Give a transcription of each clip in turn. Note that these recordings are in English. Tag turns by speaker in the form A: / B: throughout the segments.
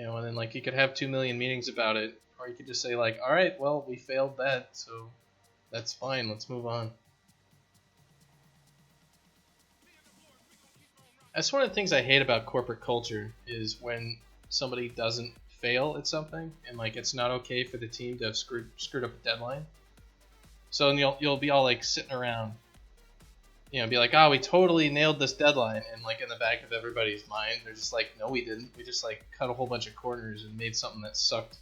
A: You know, and then like you could have 2 million meetings about it, or you could just say like, all right, well, we failed that, so that's fine, let's move on. That's one of the things I hate about corporate culture, is when somebody doesn't fail at something, and like it's not okay for the team to have screwed up a deadline. So then you'll be all like sitting around, you know, be like, oh, we totally nailed this deadline, and like in the back of everybody's mind, they're just like, no, we didn't. We just like cut a whole bunch of corners and made something that sucked.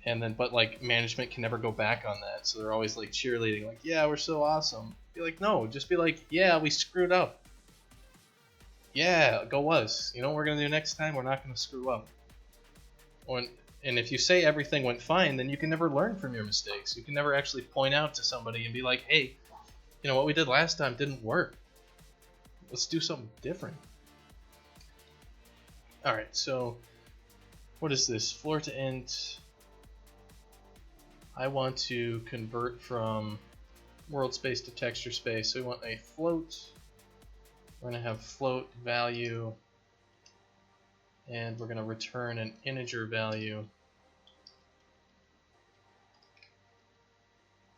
A: And then, but like management can never go back on that, so they're always like cheerleading, like, yeah, we're so awesome. Be like, no, just be like, yeah, we screwed up. Yeah, go us. You know what we're gonna do next time? We're not gonna screw up. And if you say everything went fine, then you can never learn from your mistakes. You can never actually point out to somebody and be like, hey, you know, what we did last time didn't work. Let's do something different. Alright, so what is this? Floor to int. I want to convert from world space to texture space. So we want a float. We're going to have float value, and we're going to return an integer value.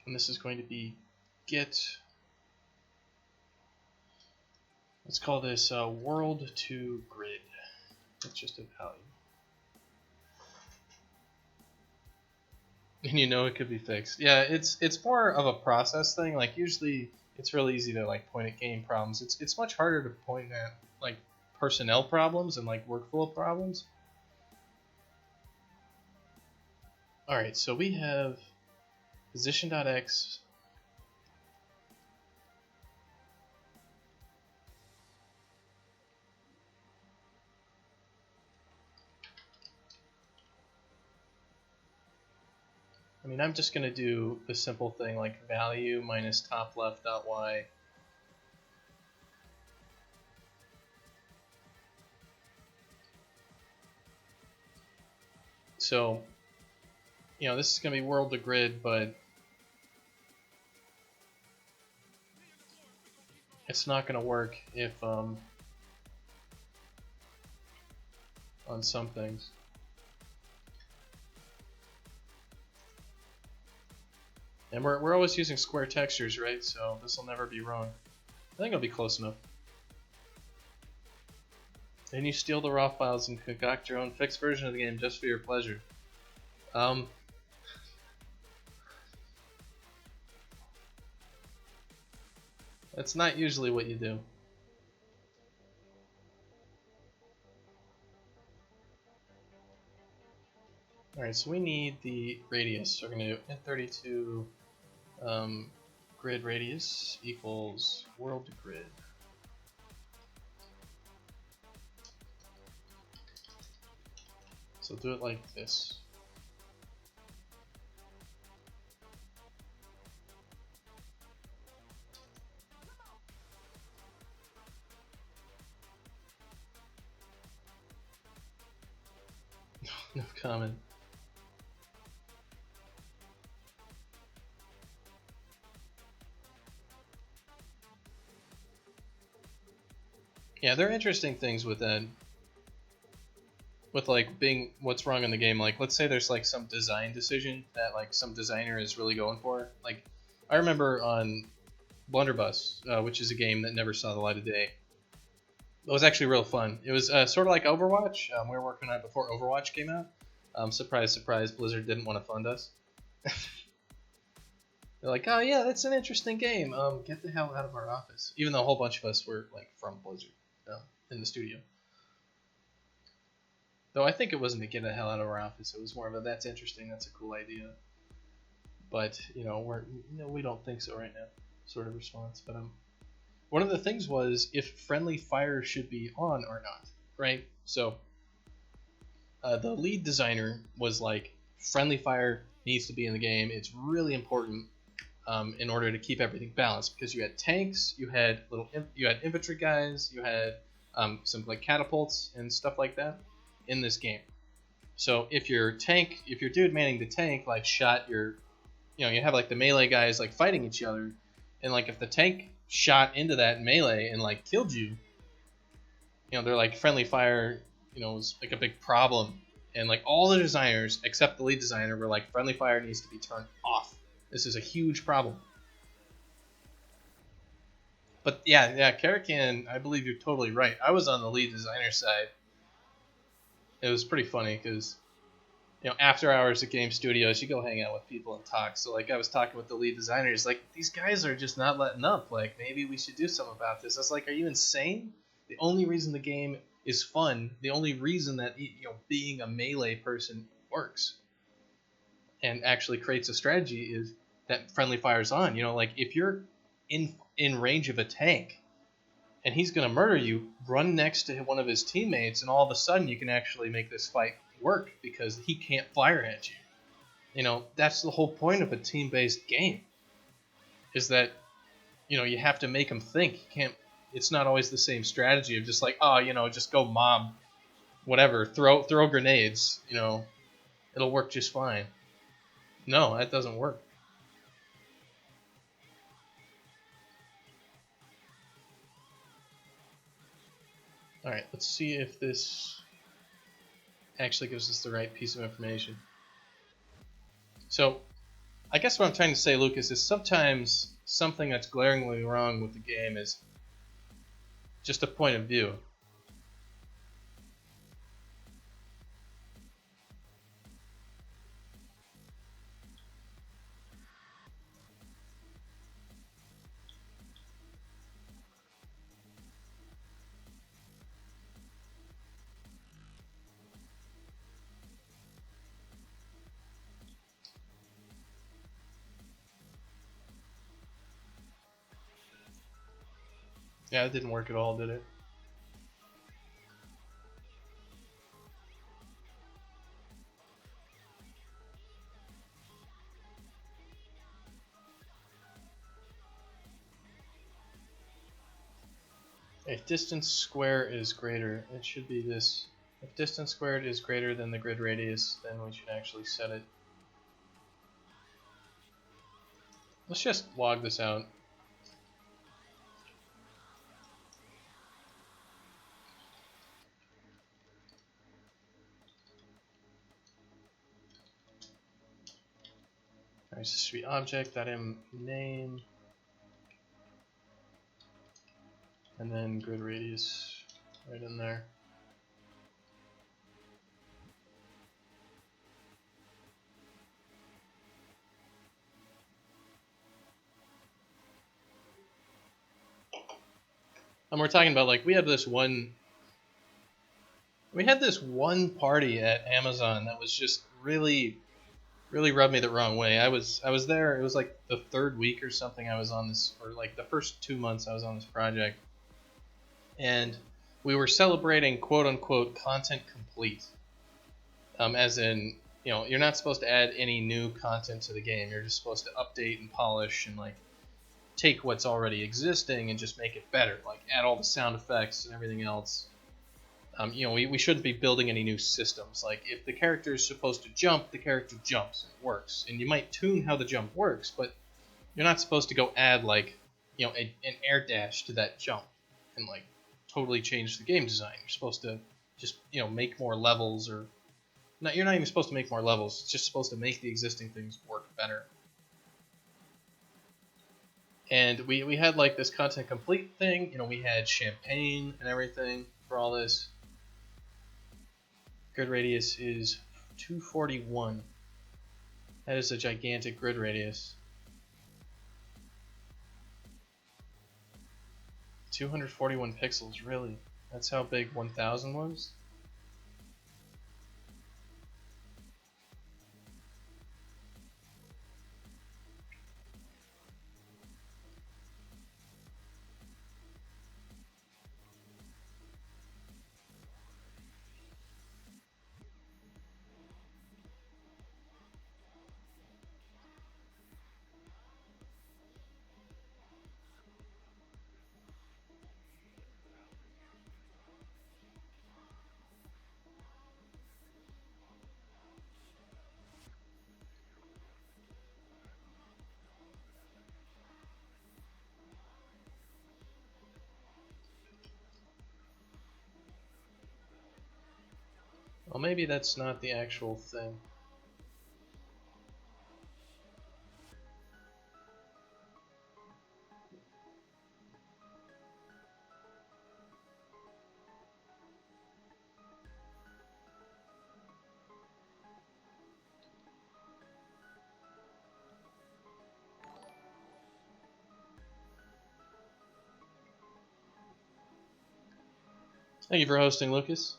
A: And this is going to be get. Let's call this world to grid. That's just a value. And you know it could be fixed. Yeah, it's more of a process thing. Like usually it's really easy to like point at game problems. It's much harder to point at like personnel problems and like workflow problems. Alright, so we have position.x. I mean, I'm just going to do the simple thing like value minus top left dot y. So, you know, this is going to be world to grid, but it's not going to work if on some things. And we're always using square textures, right? So this will never be wrong. I think it'll be close enough. Then you steal the raw files and concoct your own fixed version of the game just for your pleasure. That's not usually what you do. Alright, so we need the radius. So we're going to do int32 grid radius equals world to grid. So do it like this. No comment. Yeah, there are interesting things with that. With like being what's wrong in the game. Like, let's say there's like some design decision that like some designer is really going for. Like, I remember on Blunderbuss, which is a game that never saw the light of day. It was actually real fun. It was sort of like Overwatch. We were working on it before Overwatch came out. Surprise, surprise, Blizzard didn't want to fund us. They're like, oh yeah, that's an interesting game. Get the hell out of our office. Even though a whole bunch of us were like from Blizzard in the studio. Though I think it wasn't to get the hell out of our office. It was more of a that's interesting, that's a cool idea. But you know, we don't think so right now, sort of response. But one of the things was if friendly fire should be on or not, right? So the lead designer was like, friendly fire needs to be in the game. It's really important in order to keep everything balanced, because you had tanks, you had infantry guys, you had some like catapults and stuff like that in this game. So if your dude manning the tank like shot your, you know, you have like the melee guys like fighting each other, and like if the tank shot into that melee and like killed you, you know, they're like friendly fire, you know, was like a big problem and like all the designers except the lead designer were like, friendly fire needs to be turned off. This is a huge problem. But yeah, Karakan, I believe you're totally right. I was on the lead designer side. It was pretty funny because, after hours at game studios, you go hang out with people and talk. So like I was talking with the lead designers, like these guys are just not letting up. Like maybe we should do something about this. I was like, are you insane? The only reason the game is fun, the only reason that being a melee person works and actually creates a strategy is that friendly fire's on. Like if you're in range of a tank and he's going to murder you, run next to one of his teammates, and all of a sudden you can actually make this fight work because he can't fire at you. That's the whole point of a team-based game, is that, you have to make them think. It's not always the same strategy of just like, just go mob, whatever, throw grenades, it'll work just fine. No, that doesn't work. All right, let's see if this actually gives us the right piece of information. So, I guess what I'm trying to say, Lucas, is sometimes something that's glaringly wrong with the game is just a point of view. Yeah, it didn't work at all, did it? If distance square is greater, it should be this. If distance squared is greater than the grid radius, then we should actually set it. Let's just log this out. Alright, so this should be object.m name, and then grid radius right in there. And we're talking about, like, we had this one party at Amazon that was just really rubbed me the wrong way. I was there, it was like the third week or something I was on this, or like the first 2 months I was on this project. And we were celebrating quote unquote content complete. As in, you're not supposed to add any new content to the game. You're just supposed to update and polish and like take what's already existing and just make it better, like add all the sound effects and everything else. We shouldn't be building any new systems. Like if the character is supposed to jump, the character jumps. It works, and you might tune how the jump works, but you're not supposed to go add like an air dash to that jump and like totally change the game design. You're supposed to just make more levels, or not. You're not even supposed to make more levels. It's just supposed to make the existing things work better. And we had like this content complete thing. We had champagne and everything for all this. Grid radius is 241. That is a gigantic grid radius. 241 pixels, really? That's how big 1000 was? Well, maybe that's not the actual thing. Thank you for hosting, Lucas.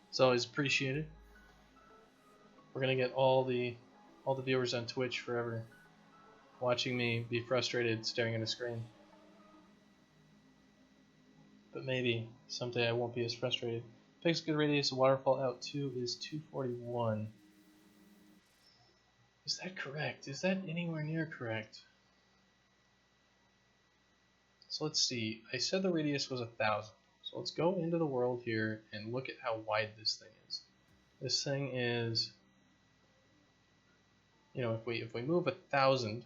A: It's always appreciated. We're gonna get all the viewers on Twitch forever watching me be frustrated staring at a screen. But maybe someday I won't be as frustrated. Fixed good radius of waterfall out 2 is 241. Is that correct? Is that anywhere near correct? So let's see. I said the radius was 1,000. So let's go into the world here and look at how wide this thing is. This thing is, you know, if we move 1,000,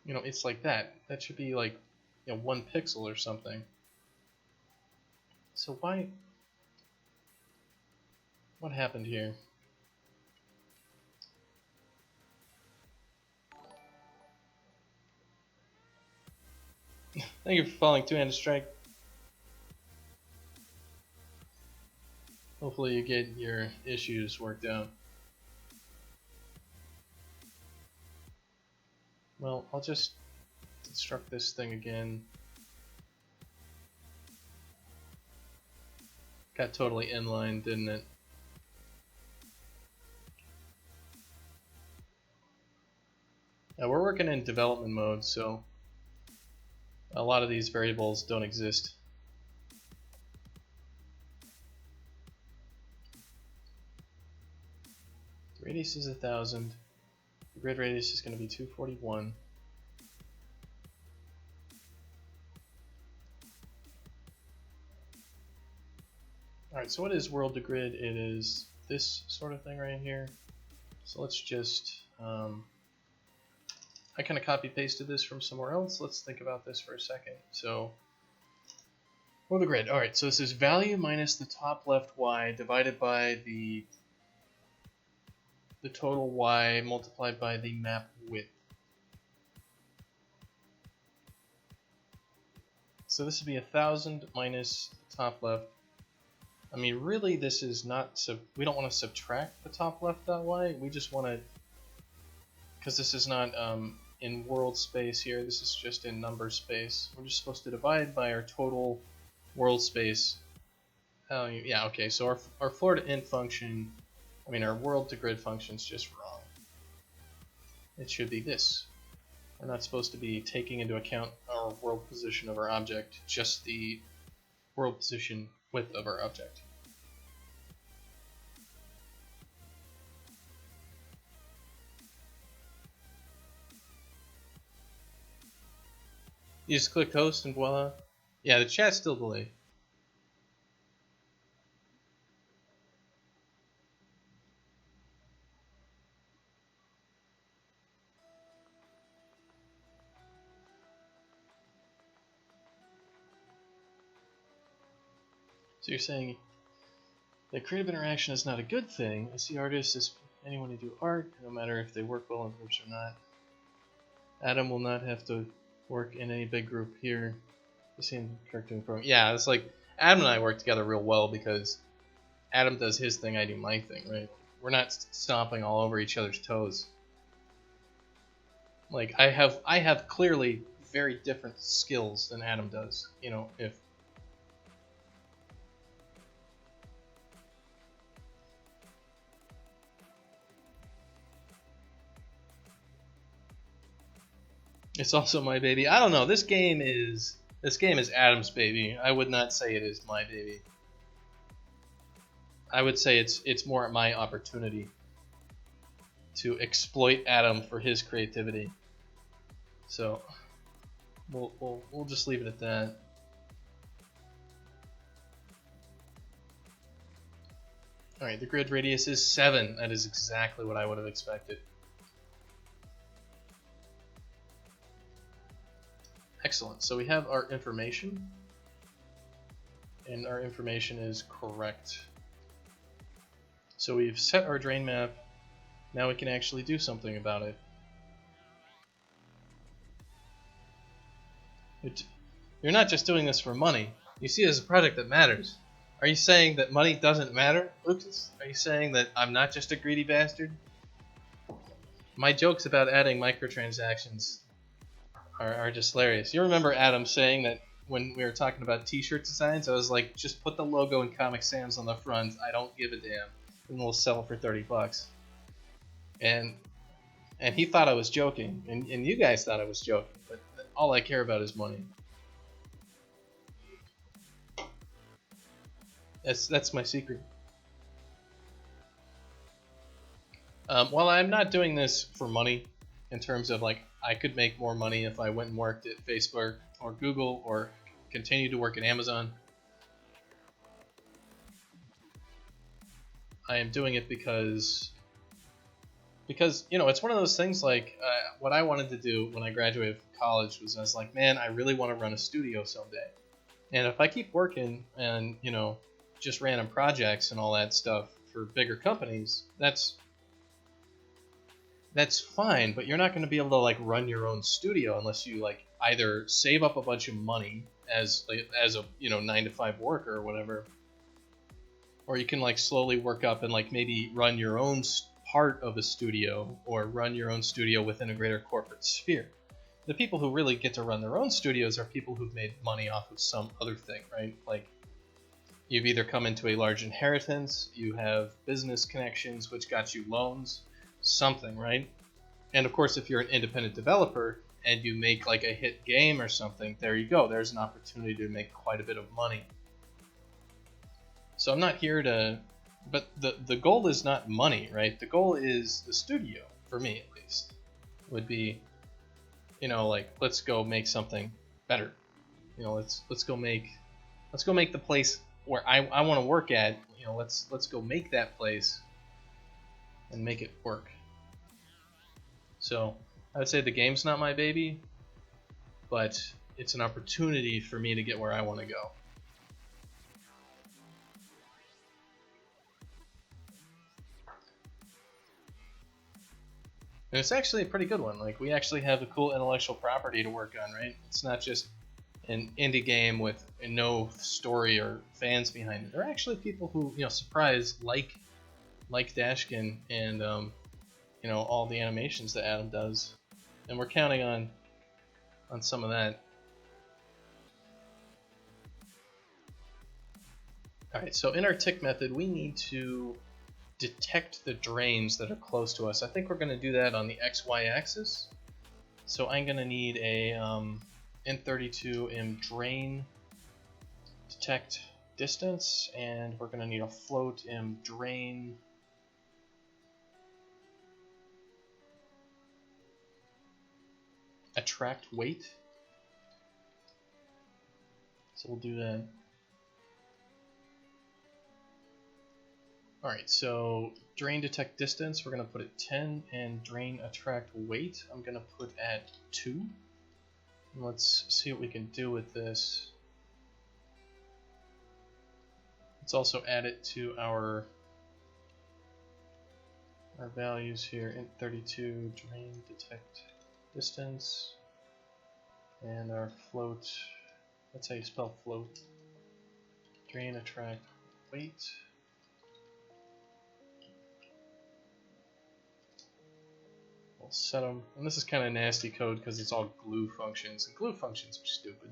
A: you know, it's like that. That should be like, you know, 1 pixel or something. So why? What happened here? Thank you for following Two-Handed Strike. Hopefully you get your issues worked out. Well, I'll just construct this thing again. Got totally inline, didn't it? Now we're working in development mode, so a lot of these variables don't exist. The radius is 1,000. The grid radius is going to be 241. Alright, so what is world to grid? It is this sort of thing right here. So let's just, I kind of copy pasted this from somewhere else. Let's think about this for a second. So, world to grid. Alright, so this is value minus the top left y divided by the total y multiplied by the map width. So this would be 1,000 minus the top left. I mean, really, this is not, we don't want to subtract the top left y. We just want to, because this is not in world space here, this is just in number space. We're just supposed to divide by our total world space. Oh, yeah, okay, so our floor to int function, I mean, our world to grid function is just wrong. It should be this. We're not supposed to be taking into account our world position of our object, just the world position width of our object. You just click host and voila. Yeah, the chat's still delayed. So you're saying that creative interaction is not a good thing. I see artists as anyone who do art, no matter if they work well in groups or not. Adam will not have to work in any big group here. The same cartoon program. Yeah, it's like Adam and I work together real well because Adam does his thing, I do my thing, right? We're not stomping all over each other's toes. Like I have clearly very different skills than Adam does. You know, if it's also my baby. I don't know. This game is Adam's baby. I would not say it is my baby. I would say it's more my opportunity to exploit Adam for his creativity. So we'll just leave it at that. All right, the grid radius is 7. That is exactly what I would have expected. Excellent. So we have our information, and our information is correct. So we've set our drain map. Now we can actually do something about it. You're not just doing this for money. You see it as a project that matters. Are you saying that money doesn't matter, Lucas? Are you saying that I'm not just a greedy bastard? My jokes about adding microtransactions are just hilarious. You remember Adam saying that when we were talking about t-shirt designs, I was like, just put the logo and Comic Sans on the front. I don't give a damn. And we'll sell for $30. And he thought I was joking. And you guys thought I was joking. But all I care about is money. That's my secret. Well, I'm not doing this for money in terms of like I could make more money if I went and worked at Facebook or Google or continued to work at Amazon. I am doing it because you know, it's one of those things like what I wanted to do when I graduated from college was I was like, man, I really want to run a studio someday. And if I keep working and, you know, just random projects and all that stuff for bigger companies, that's fine, but you're not going to be able to like run your own studio unless you like either save up a bunch of money as a, you know, 9-to-5 worker or whatever, or you can like slowly work up and like maybe run your own part of a studio or run your own studio within a greater corporate sphere. The people who really get to run their own studios are people who've made money off of some other thing, right? Like you've either come into a large inheritance, you have business connections which got you loans, something, right? And of course, if you're an independent developer and you make like a hit game or something, there you go. There's an opportunity to make quite a bit of money. So I'm not here to, but the goal is not money, right? The goal is the studio, for me at least, would be, you know, like let's go make something better. You know, let's go make the place where I want to work at. You know, let's go make that place and make it work. So I would say the game's not my baby, but it's an opportunity for me to get where I want to go. And it's actually a pretty good one. Like, we actually have a cool intellectual property to work on, right? It's not just an indie game with no story or fans behind it. There are actually people who, you know, surprise like Dashkin and you know, all the animations that Adam does, and we're counting on some of that. Alright, so in our tick method, we need to detect the drains that are close to us. I think we're going to do that on the XY axis. So I'm going to need a int32 drain detect distance, and we're going to need a float drain attract weight. So we'll do that. Alright, so drain detect distance, we're going to put at 10, and drain attract weight, I'm going to put at 2. And let's see what we can do with this. Let's also add it to our values here. int32 drain detect distance, and our float, that's how you spell float, drain attract weight. We'll set them, and this is kind of nasty code because it's all glue functions, and glue functions are stupid.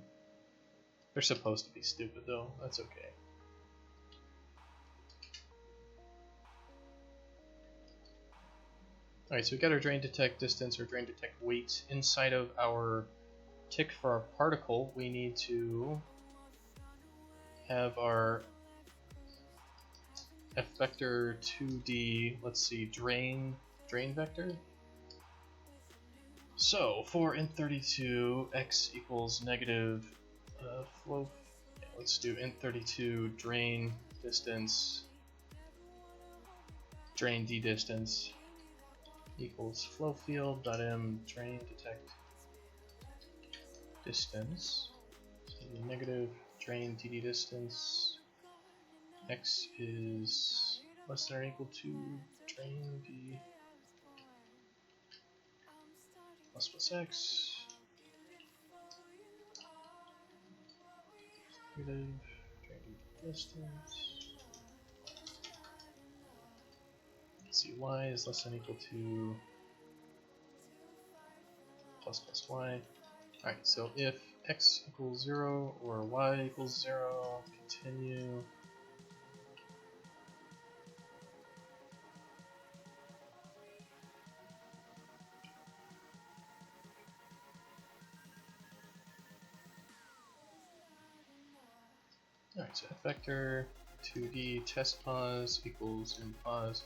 A: They're supposed to be stupid though, that's okay. Alright, so we got our drain detect distance or drain detect weight. Inside of our tick for our particle, we need to have our f vector 2D, let's see, drain vector. So for int32 x equals negative flow, yeah, let's do int32 drain distance, drain d distance equals flow field.m drain detect distance. So the negative drain TD distance. X is less than or equal to drain D plus X. Negative drain D distance. See, y is less than or equal to plus y. Alright, so if x equals 0 or y equals 0, continue. Alright, so f vector 2D test pos equals in pos.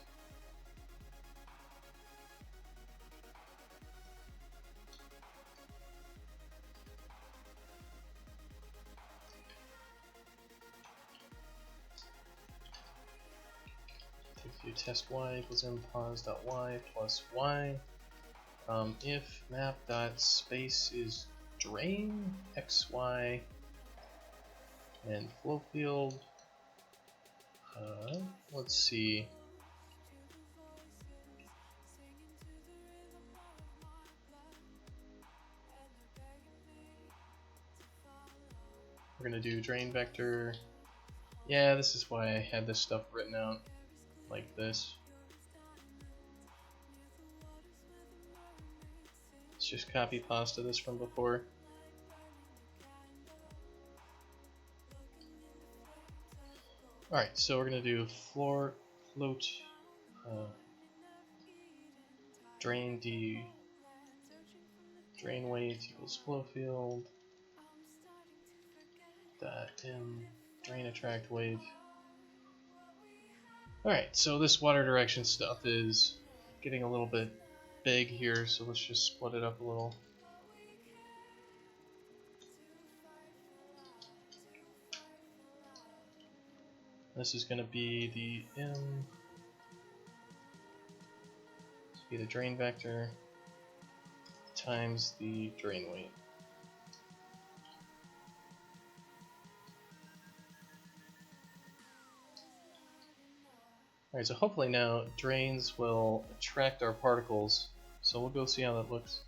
A: If you test y equals in pos dot y plus y. If map dot space is drain xy and flow field, let's see. We're gonna do drain vector. Yeah, this is why I had this stuff written out like this. Let's just copy pasta this from before. Alright, so we're going to do float drain D, drain weight equals flow field, dot M, drain attract weight. Alright, so this water direction stuff is getting a little bit big here, so let's just split it up a little. This is going to be the M, this will be the drain vector times the drain weight. Alright, so hopefully now drains will attract our particles, so we'll go see how that looks.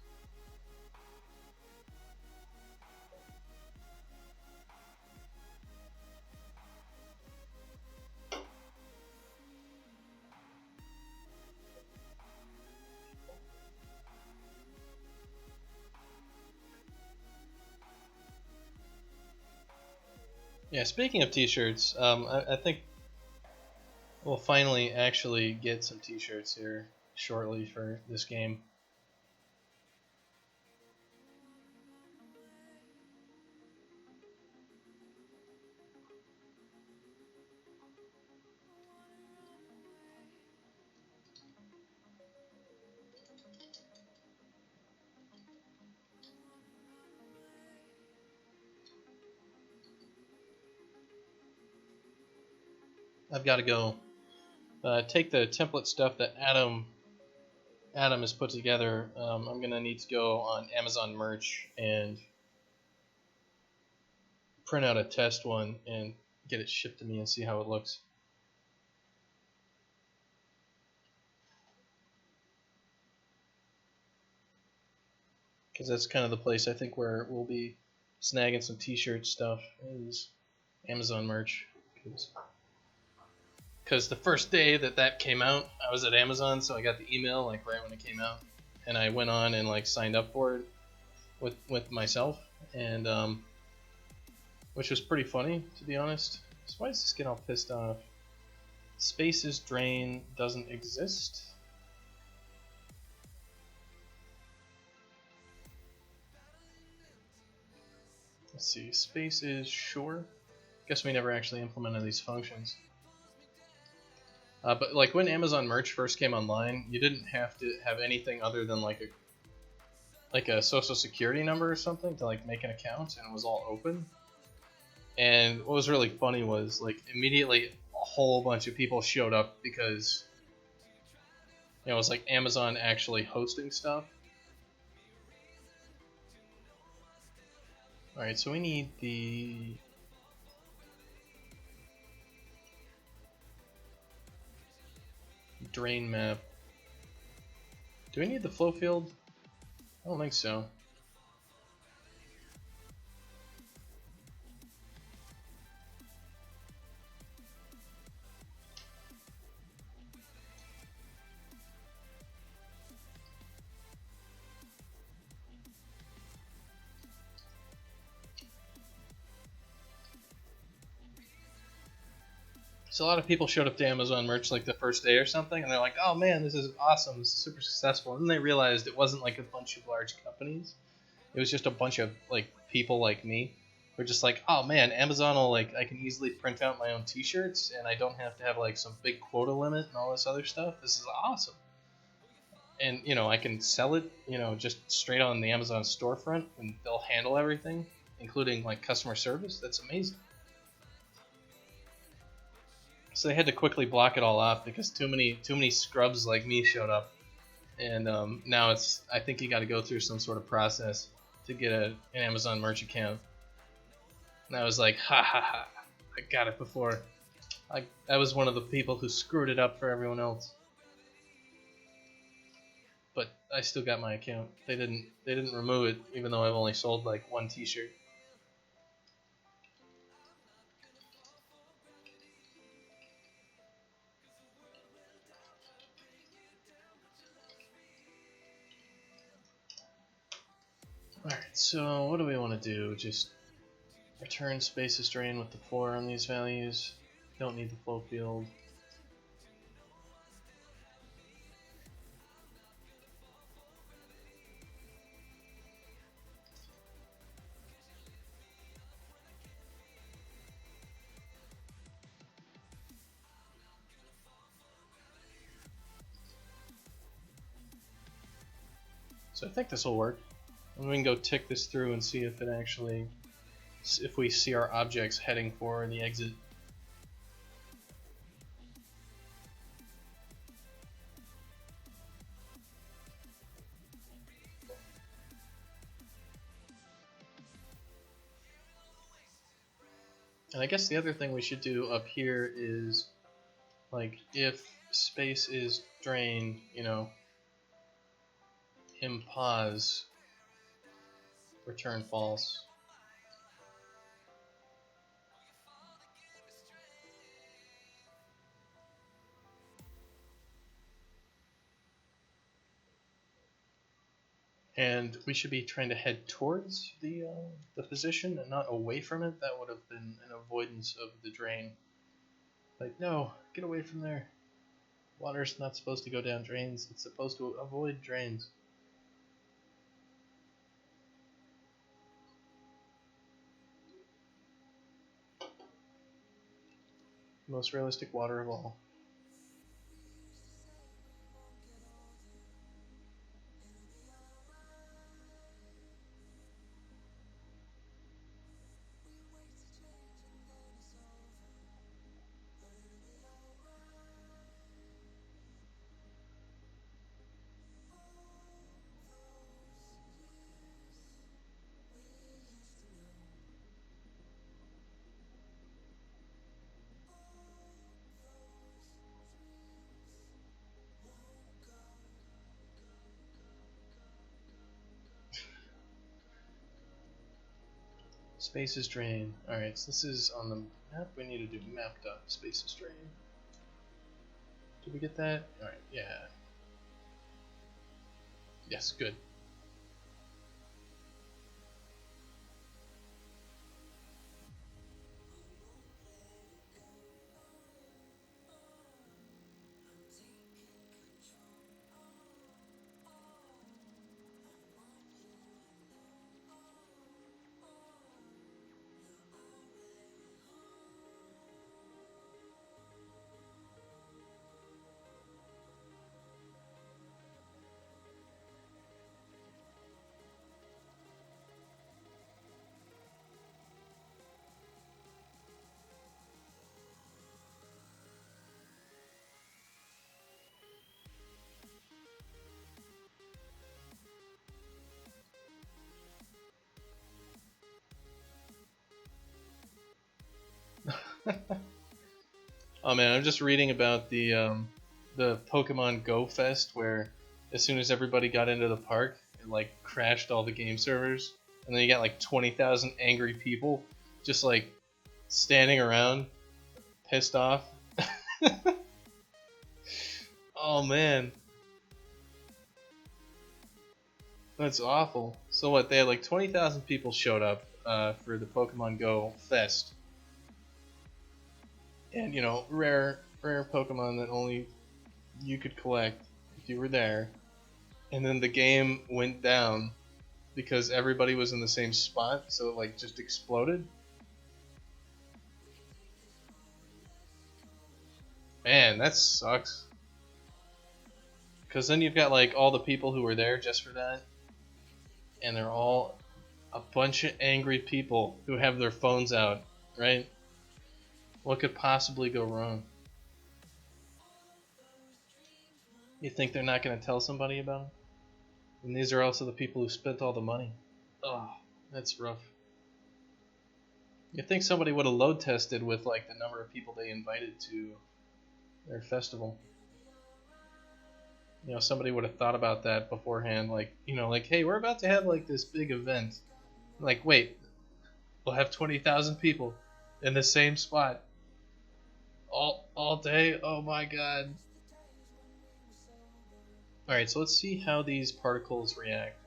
A: Yeah, speaking of t-shirts, I think we'll finally actually get some t-shirts here shortly for this game. I've got to go take the template stuff that Adam has put together. I'm gonna need to go on Amazon merch and print out a test one and get it shipped to me and see how it looks. Because that's kind of the place I think where we'll be snagging some t-shirt stuff is Amazon merch. Because the first day that came out, I was at Amazon, so I got the email like right when it came out, and I went on and like signed up for it with myself, and which was pretty funny, to be honest. So why does this get all pissed off? Spaces drain doesn't exist. Let's see, spaces, sure. Guess we never actually implemented these functions. But like when Amazon merch first came online, you didn't have to have anything other than like a social security number or something to like make an account, and it was all open. And what was really funny was like immediately a whole bunch of people showed up because it was like Amazon actually hosting stuff. Alright, so we need the drain map. Do we need the flow field? I don't think so. So a lot of people showed up to Amazon merch like the first day or something, and they're like, "Oh man, this is awesome! This is super successful." And then they realized it wasn't like a bunch of large companies; it was just a bunch of like people like me. We're just like, "Oh man, Amazon will like I can easily print out my own T-shirts, and I don't have to have like some big quota limit and all this other stuff. This is awesome." And I can sell it, just straight on the Amazon storefront, and they'll handle everything, including like customer service. That's amazing. So they had to quickly block it all off because too many scrubs like me showed up, and now I think you got to go through some sort of process to get an Amazon merch account. And I was like, ha ha ha, I got it before. I was one of the people who screwed it up for everyone else. But I still got my account. They didn't remove it, even though I've only sold like one T-shirt. Alright, so what do we want to do? Just return spaces drain with the 4 on these values. Don't need the flow field. So I think this will work. And we can go tick this through and see if it actually, if we see our objects heading for the exit. And I guess the other thing we should do up here is, like, if space is drained, impause return false. And we should be trying to head towards the position and not away from it. That would have been an avoidance of the drain. Like, no, get away from there. Water's not supposed to go down drains. It's supposed to avoid drains. Most realistic water of all. Spaces drain. Alright, so this is on the map. We need to do map.spaces drain. Did we get that? Alright, yeah. Yes, good. Oh man, I'm just reading about the Pokemon Go Fest where as soon as everybody got into the park, it like crashed all the game servers, and then you got like 20,000 angry people just like standing around, pissed off. Oh man, that's awful. So what? They had like 20,000 people showed up for the Pokemon Go Fest, and you know, rare Pokemon that only you could collect if you were there. And then the game went down because everybody was in the same spot, so it like just exploded. Man, that sucks. Because then you've got like all the people who were there just for that, and they're all a bunch of angry people who have their phones out, right? What could possibly go wrong? You think they're not going to tell somebody about it? And these are also the people who spent all the money. Oh, that's rough. You'd think somebody would have load tested with like the number of people they invited to their festival. You know, somebody would have thought about that beforehand, like, you know, like, hey, we're about to have like this big event. Like, wait, we'll have 20,000 people in the same spot all day. Oh my god. All right, so let's see how these particles react.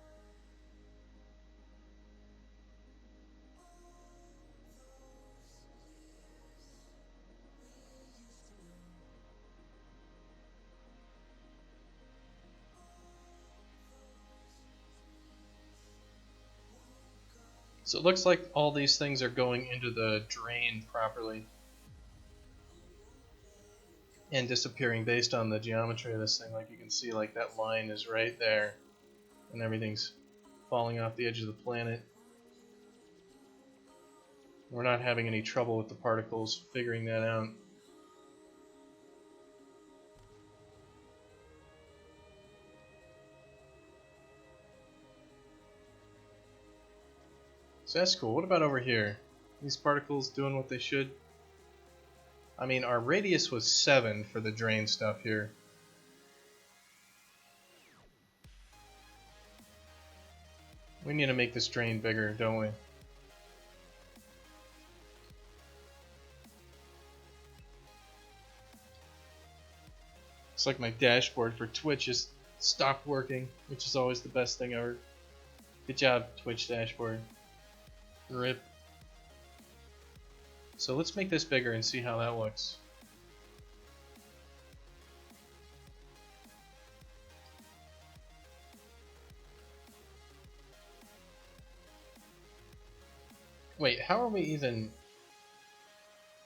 A: So it looks like all these things are going into the drain properly and disappearing based on the geometry of this thing. Like you can see, like that line is right there, and everything's falling off the edge of the planet. We're not having any trouble with the particles figuring that out. So that's cool. What about over here? These particles doing what they should? I mean, our radius was 7 for the drain stuff here. We need to make this drain bigger, don't we? It's like my dashboard for Twitch just stopped working, which is always the best thing ever. Good job, Twitch dashboard. RIP. So let's make this bigger and see how that looks. Wait, how are we even...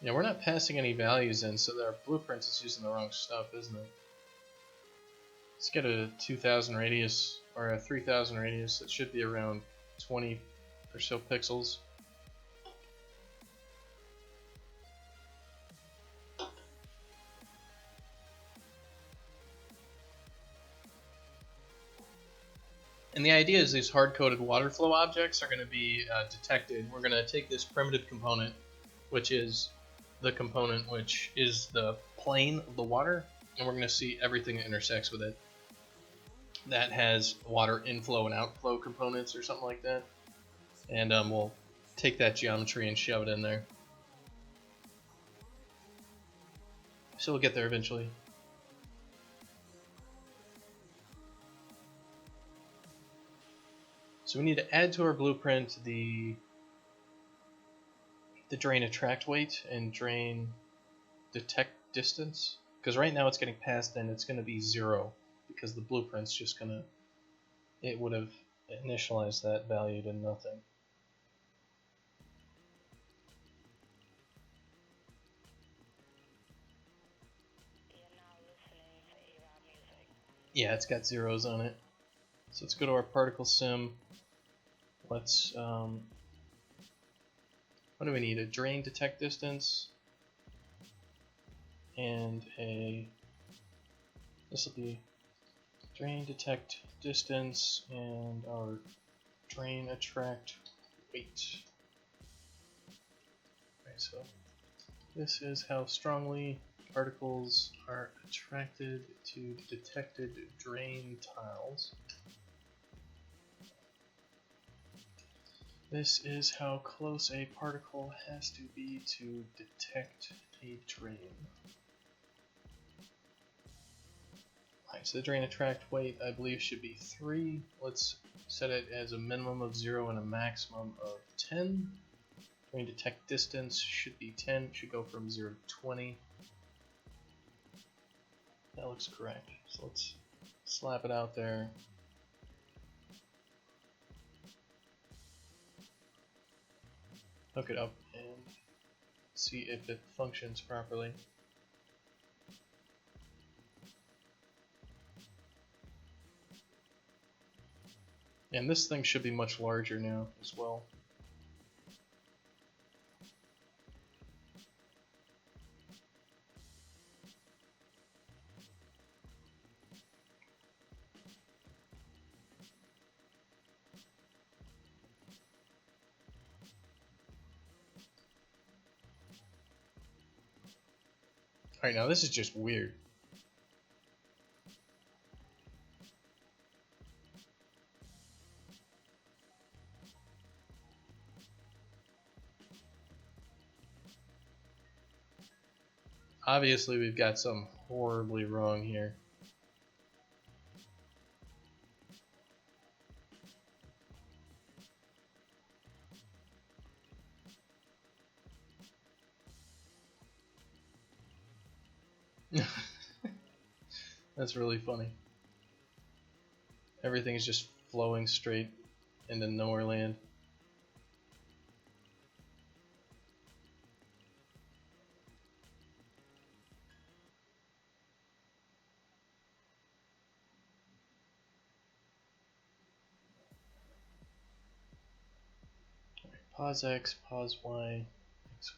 A: Yeah, we're not passing any values in, so our blueprint is using the wrong stuff, isn't it? Let's get a 2,000 radius, or a 3,000 radius. It should be around 20 or so pixels. And the idea is these hard-coded water flow objects are going to be detected. We're going to take this primitive component, which is the component which is the plane of the water, and we're going to see everything that intersects with it. That has water inflow and outflow components or something like that. And we'll take that geometry and shove it in there. So we'll get there eventually. So we need to add to our blueprint the drain attract weight and drain detect distance. Because right now it's getting passed in, it's going to be 0. Because the blueprint's just going to... It would have initialized that value to nothing. Yeah, it's got zeros on it. So let's go to our particle sim. Let's, what do we need? A drain detect distance and this will be drain detect distance and our drain attract weight. Okay, so This is how strongly particles are attracted to detected drain tiles. This is how close a particle has to be to detect a drain. Alright, so the drain attract weight, I believe, should be 3. Let's set it as a minimum of 0 and a maximum of 10. Drain detect distance should be 10, should go from 0 to 20. That looks correct. So let's slap it out there. Hook it up and see if it functions properly. And this thing should be much larger now as well. Alright, now this is just weird. Obviously, we've got something horribly wrong here. That's really funny. Everything's just flowing straight into nowhere land. Pause X, pause Y,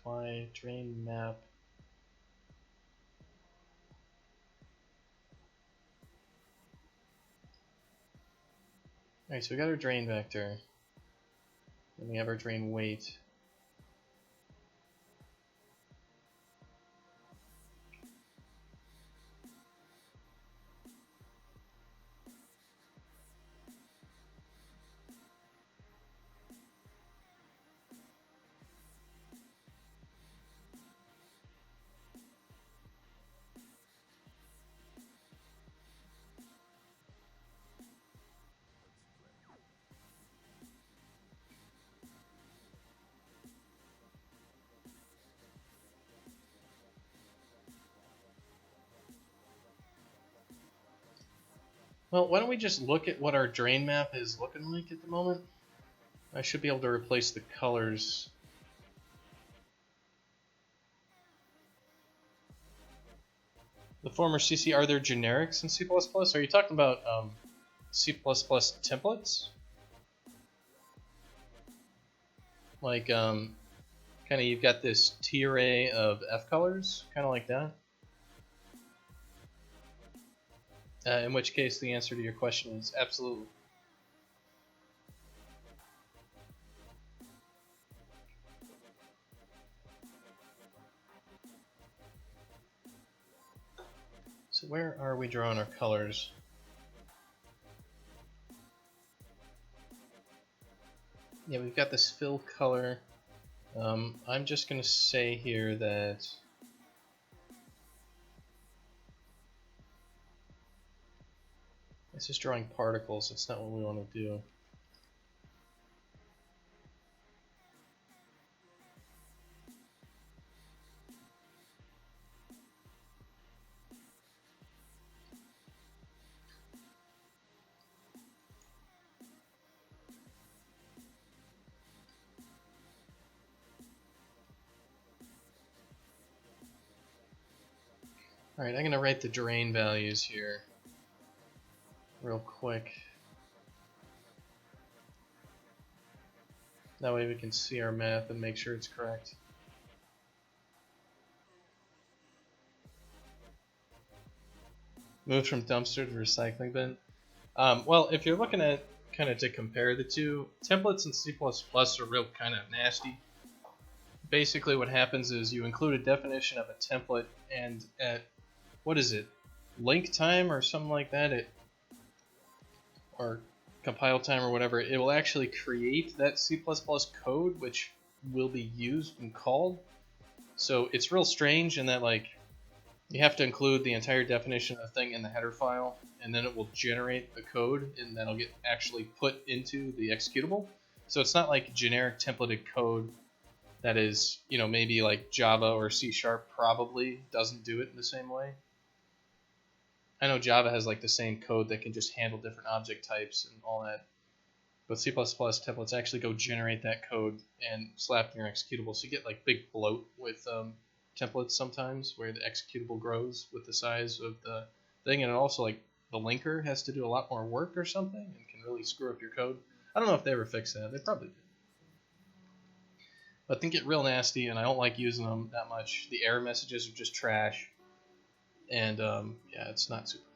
A: XY, drain map. Alright, so we got our drain vector. And we have our drain weight. Well, why don't we just look at what our drain map is looking like at the moment? I should be able to replace the colors. The former CC, are there generics in C++? Are you talking about C++ templates? Like, kind of you've got this T-array of F colors, kind of like that? In which case, the answer to your question is absolutely. So where are we drawing our colors? Yeah, we've got this fill color. I'm just going to say here that this is drawing particles. That's not what we want to do. Alright, I'm going to write the drain values here real quick. That way we can see our math and make sure it's correct. Moved from dumpster to recycling bin. Well, if you're looking at kind of to compare the two, templates in C++ are real kind of nasty. basically what happens is you include a definition of a template, and at, what is it, link time or something like that, or compile time or whatever, it will actually create that C++ code which will be used and called. So it's real strange in that, like, you have to include the entire definition of the thing in the header file, and then it will generate the code, and that'll get actually put into the executable. So it's not like generic templated code that is, you know, maybe like Java or C# probably doesn't do it in the same way. I know Java has like the same code that can just handle different object types and all that, but C++ templates actually go generate that code and slap in your executable. So you get like big bloat with templates sometimes, where the executable grows with the size of the thing, and it also, like, the linker has to do a lot more work or something and can really screw up your code. I don't know if they ever fixed that. They probably did. But they get real nasty, and I don't like using them that much. The error messages are just trash, and yeah, it's not super fun.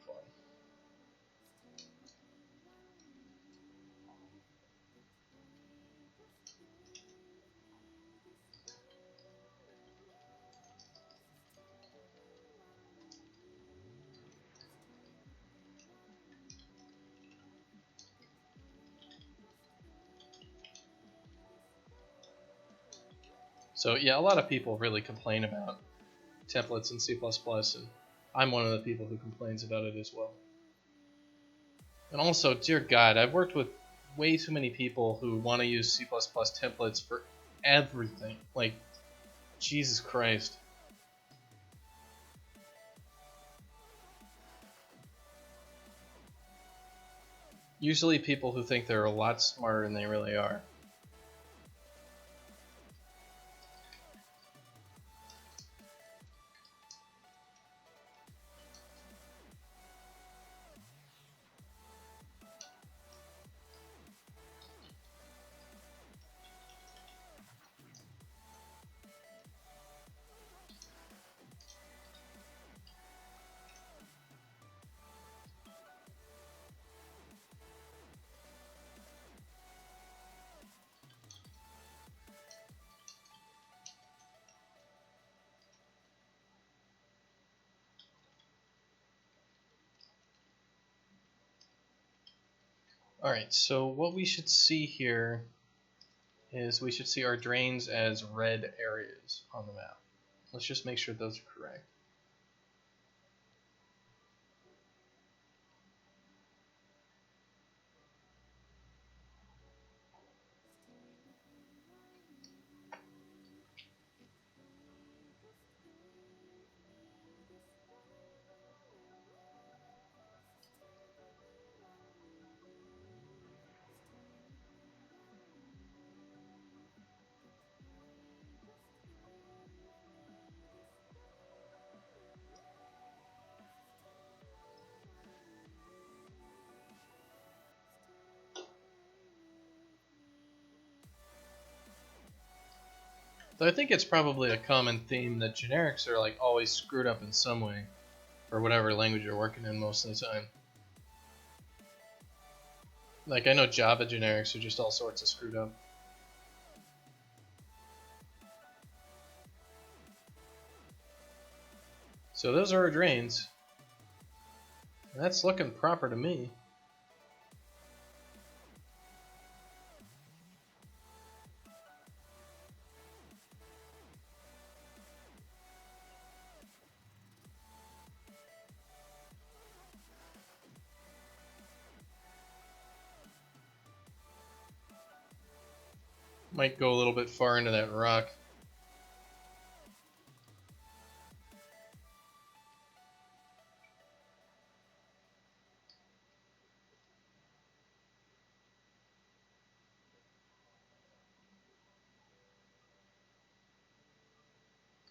A: So yeah, a lot of people really complain about templates in C++, and I'm one of the people who complains about it as well. And also, dear God, I've worked with way too many people who want to use C++ templates for everything. Like, Jesus Christ. Usually people who think they're a lot smarter than they really are. Alright, so what we should see here is we should see our drains as red areas on the map. Let's just make sure those are correct. So I think it's probably a common theme that generics are like always screwed up in some way, or whatever language you're working in most of the time. Like, I know Java generics are just all sorts of screwed up. So those are our drains. That's looking proper to me. Might go a little bit far into that rock.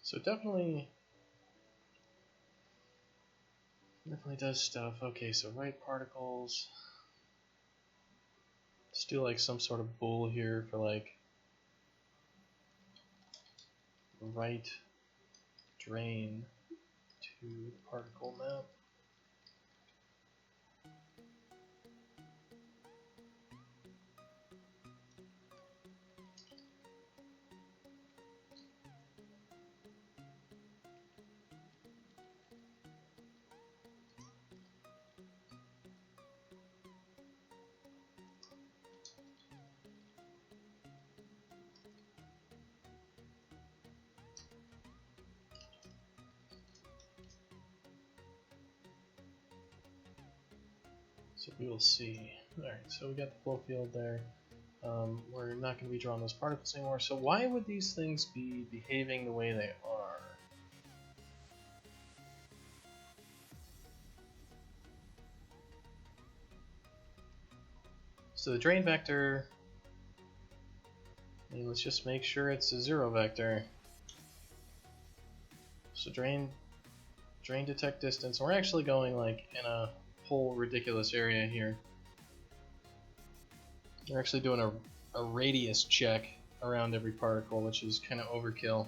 A: So definitely does stuff. Okay, so right particles. Let's do like some sort of bool here for like right drain to particle map. So we will see. Alright, so we got the flow field there. We're not going to be drawing those particles anymore. So why would these things be behaving the way they are? So the drain vector, and let's just make sure it's a zero vector. So drain detect distance. We're actually going like in a whole ridiculous area here. We're actually doing a radius check around every particle, which is kind of overkill.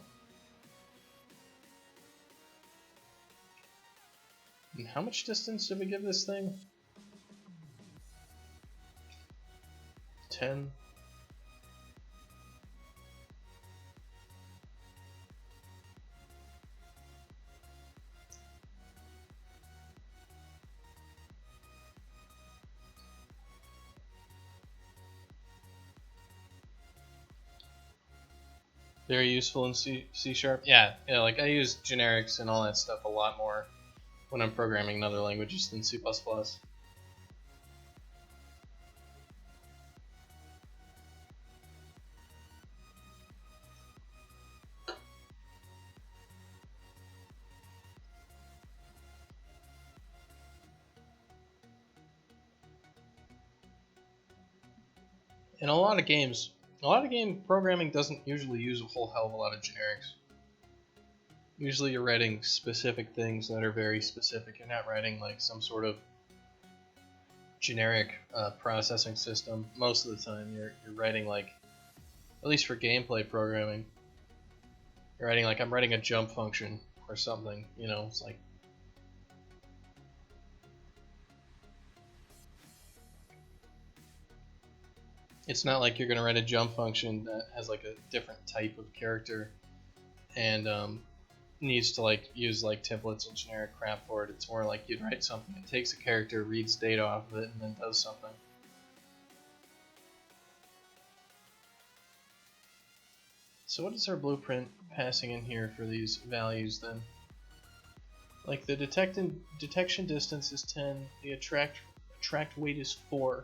A: And how much distance did we give this thing? 10. Very useful in C#. Yeah, like I use generics and all that stuff a lot more when I'm programming in other languages than C++. In a lot of game programming doesn't usually use a whole hell of a lot of generics. Usually you're writing specific things that are very specific. You're not writing like some sort of generic processing system. Most of the time you're writing like, at least for gameplay programming, you're writing like, I'm writing a jump function or something, you know, it's like, it's not like you're going to write a jump function that has like a different type of character and needs to like use like templates and generic crap for it. It's more like you'd write something that takes a character, reads data off of it, and then does something. So what is our blueprint passing in here for these values then? Like the detection distance is 10, the attract weight is 4.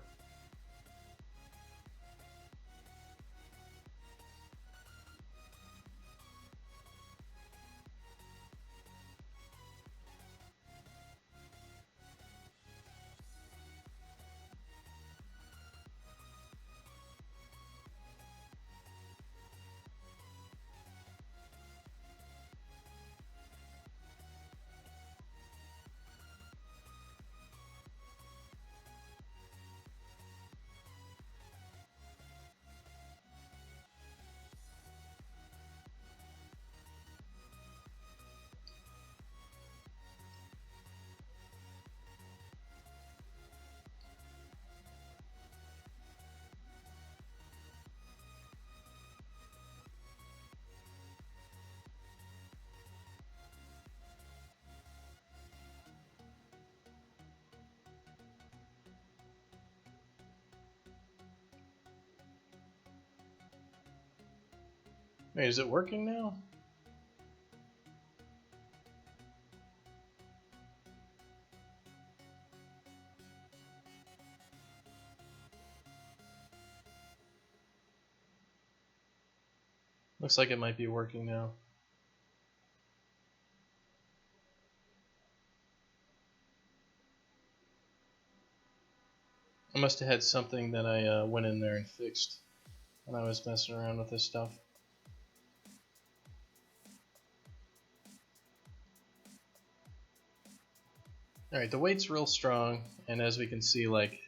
A: Wait, is it working now? Looks like it might be working now. I must have had something that I went in there and fixed when I was messing around with this stuff. Alright, the weight's real strong, and as we can see, like,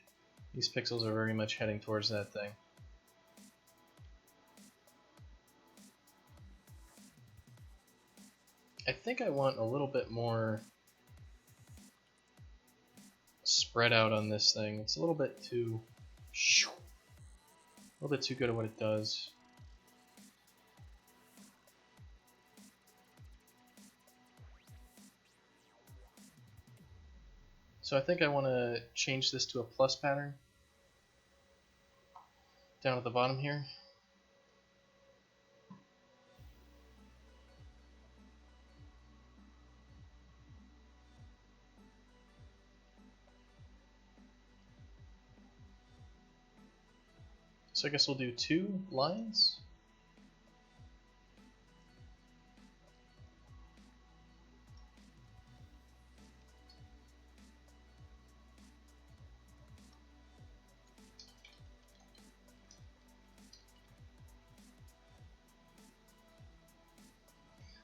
A: these pixels are very much heading towards that thing. I think I want a little bit more spread out on this thing. It's a little bit too good at what it does. So I think I want to change this to a plus pattern down at the bottom here. So I guess we'll do 2 lines.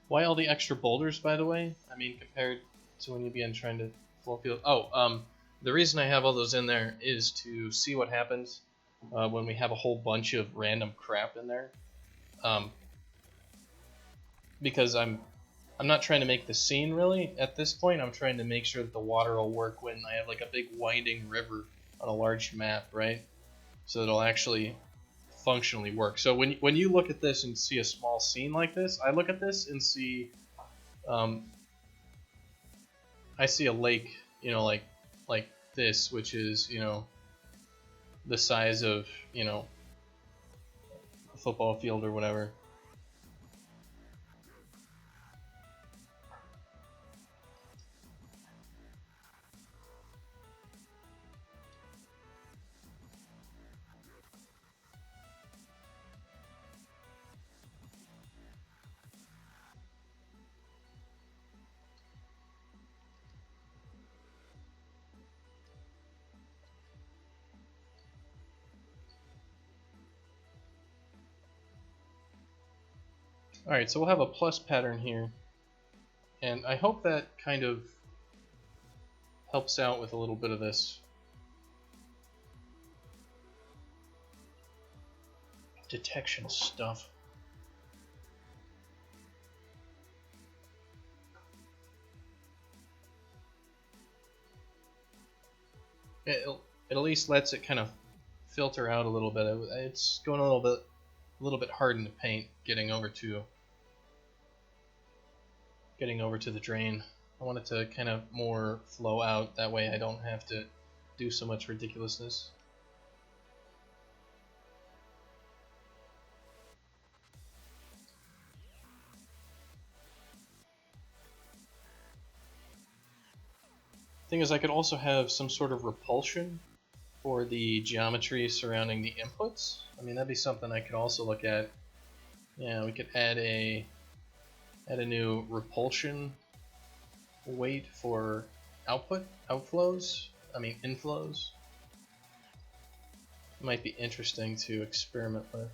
A: Why all the extra boulders, by the way? I mean, compared to when you begin trying to flow field. Oh, the reason I have all those in there is to see what happens when we have a whole bunch of random crap in there. Because I'm not trying to make the scene really at this point. I'm trying to make sure that the water will work when I have like a big winding river on a large map, right? So it'll actually functionally work. So when you look at this and see a small scene like this, I look at this and see I see a lake, you know, like this, which is, you know, the size of, you know, a football field or whatever. Alright, so we'll have a plus pattern here. And I hope that kind of helps out with a little bit of this detection stuff. It at least lets it kind of filter out a little bit. It's going a little bit hard in the paint getting over to the drain. I want it to kind of more flow out, that way I don't have to do so much ridiculousness. Thing is, I could also have some sort of repulsion for the geometry surrounding the inputs. I mean, that'd be something I could also look at. Yeah, we could add a new repulsion weight for inflows. Might be interesting to experiment with.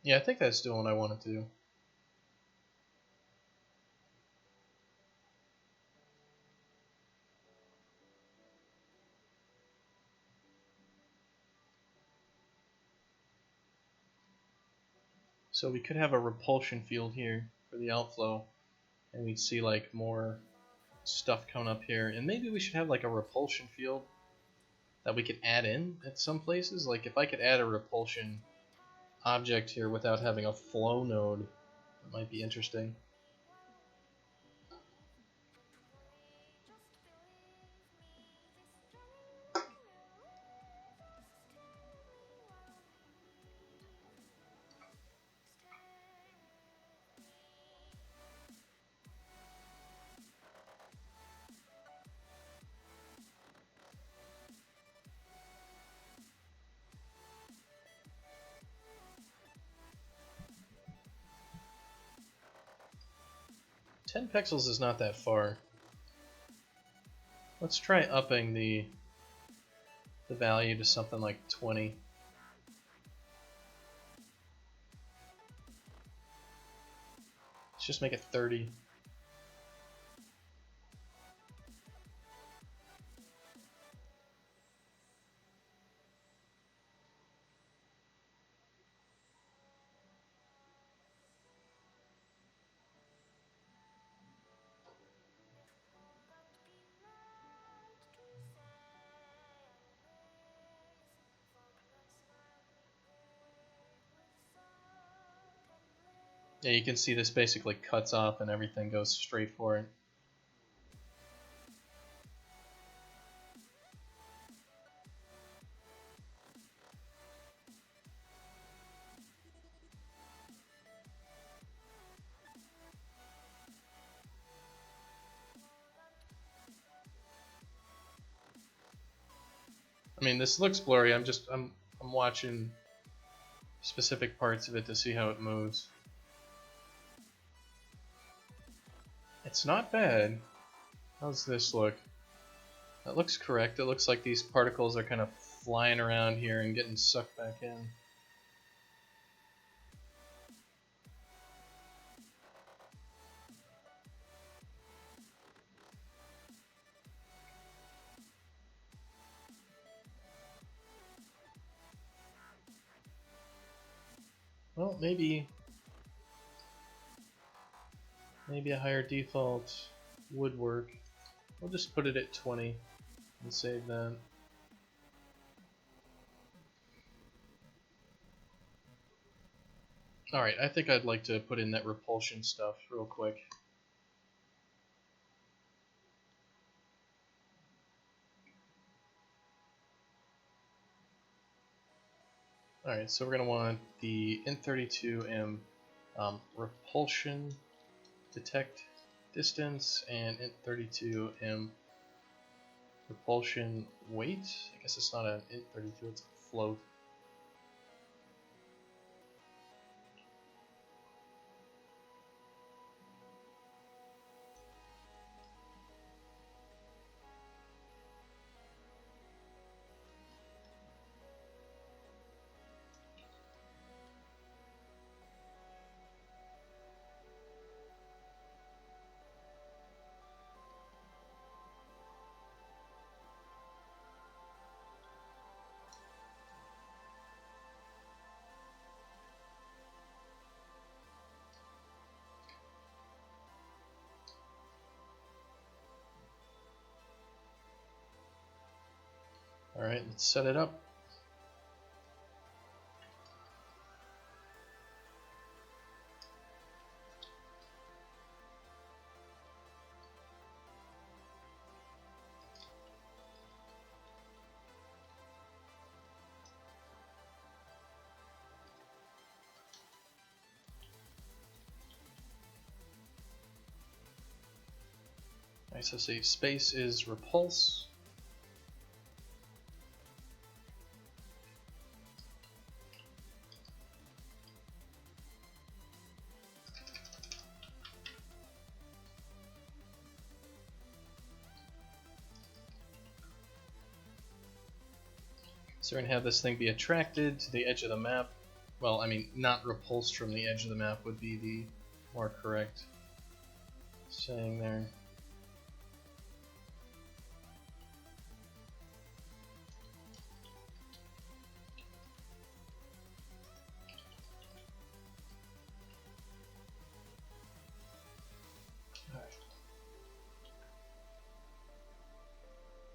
A: Yeah, I think that's doing what I want to do. So we could have a repulsion field here for the outflow, and we'd see like more stuff coming up here. And maybe we should have like a repulsion field that we could add in at some places. Like if I could add a repulsion object here without having a flow node, that might be interesting. Ten pixels is not that far. Let's try upping the the value to something like 20. Let's just make it 30. Yeah, you can see this basically cuts off and everything goes straight for it. I mean, this looks blurry. I'm watching specific parts of it to see how it moves. It's not bad. How's this look? That looks correct. It looks like these particles are kind of flying around here and getting sucked back in. Well, maybe a higher default would work. We'll just put it at 20 and save that. Alright, I think I'd like to put in that repulsion stuff real quick. Alright, so we're going to want the int32m repulsion detect distance and int32m repulsion weight. I guess it's not an int32, it's a float. Alright, let's set it up. Alright, so say space is repulse. So we're going to have this thing be attracted to the edge of the map. Well, I mean, not repulsed from the edge of the map would be the more correct saying there.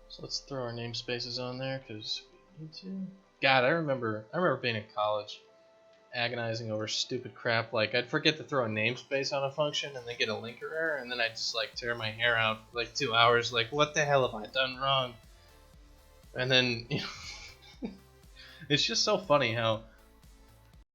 A: So let's throw our namespaces on there because we need to. God, I remember being in college, agonizing over stupid crap. Like I'd forget to throw a namespace on a function and then get a linker error, and then I'd just like tear my hair out for like 2 hours. Like, what the hell have I done wrong? And then it's just so funny how